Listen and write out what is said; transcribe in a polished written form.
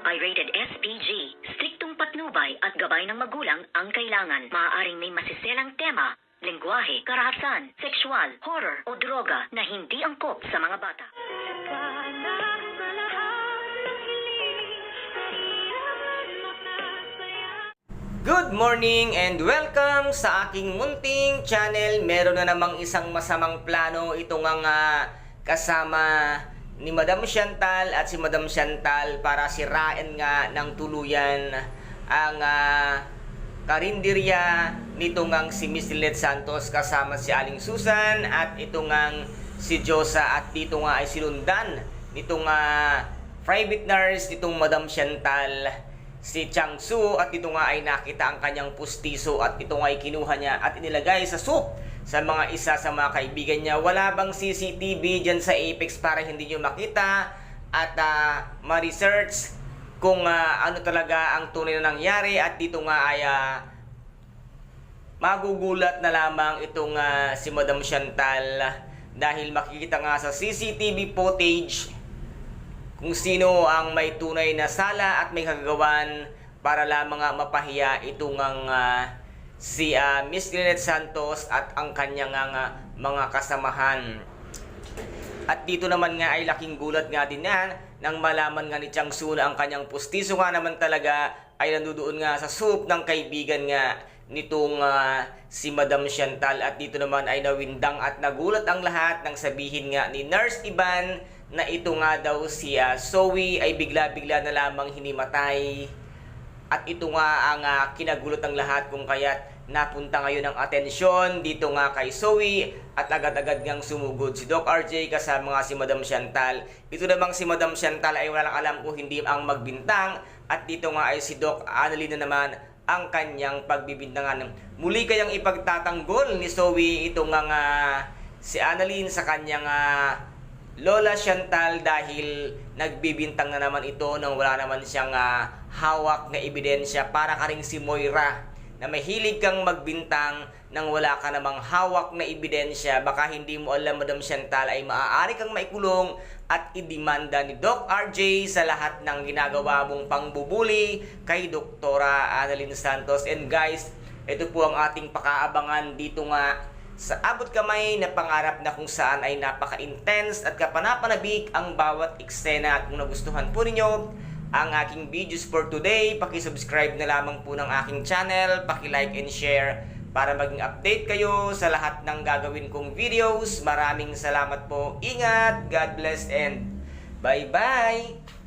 Pirated SPG. Striktong patnubay at gabay ng magulang ang kailangan. Maaaring may masiselang tema, lengguwahe, karahasan, sexual, horror o droga na hindi angkop sa mga bata. Good morning and welcome sa aking munting channel. Meron na namang isang masamang plano. Ito nga kasama ni Madam Chantal at si Madam Chantal para sirain nga ng tuluyan ang karinderya nito ngang si Miss Lynette Santos kasama si Aling Susan at ito ngang si Josa, at dito nga ay sinundan nitong private nurse nitong Madam Chantal si Changsu, at ito nga ay nakita ang kanyang pustiso at ito nga ay kinuha niya at inilagay sa soup sa mga isa sa mga kaibigan niya. Wala bang CCTV dyan sa Apex para hindi nyo makita at ma-research kung ano talaga ang tunay na nangyari? At dito nga ay magugulat na lamang itong si Madam Chantal dahil makikita nga sa CCTV footage kung sino ang may tunay na sala at may kagagawan para lamang mapahiya itong si Miss Lynette Santos at ang kanyang mga kasamahan. At dito naman nga ay laking gulat nga din yan nang malaman nga ni Changsu na ang kanyang pustiso nga naman talaga ay nandoon nga sa soup ng kaibigan nga nitong si Madam Chantal. At dito naman ay nawindang at nagulat ang lahat nang sabihin nga ni Nurse Ivan na ito nga daw si Zoe ay bigla-bigla na lamang hinimatay. At ito nga ang kinagulat ng lahat kung kaya't napunta ngayon ang atensyon dito nga kay Zoe at agad-agad ngang sumugod si Doc RJ kasama nga si Madam Chantal. Ito namang si Madam Chantal ay walang alam kung hindi ang magbintang, at dito nga ay si Doc Annalyn na naman ang kanyang pagbibintangan. Muli kayang ipagtatanggol ni Zoe ito nga si Annalyn sa kanyang Lola Chantal dahil nagbibintang na naman ito nang wala naman siyang hawak na ebidensya. Para ka ring si Moira na mahilig kang magbintang nang wala ka namang hawak na ebidensya. Baka hindi mo alam, Madam Chantal, ay maaari kang maikulong at idemanda ni Doc RJ sa lahat ng ginagawa mong pangbubuli kay Doktora Annalyn Santos. And guys, ito po ang ating pakaabangan dito nga sa abot kamay na pangarap na kung saan ay napaka-intense at kapanapanabik ang bawat eksena. At kung nagustuhan po ninyo ang aking videos for today, paki-subscribe na lamang po ng aking channel, paki-like and share para maging update kayo sa lahat ng gagawin kong videos. Maraming salamat po. Ingat, God bless, and bye-bye!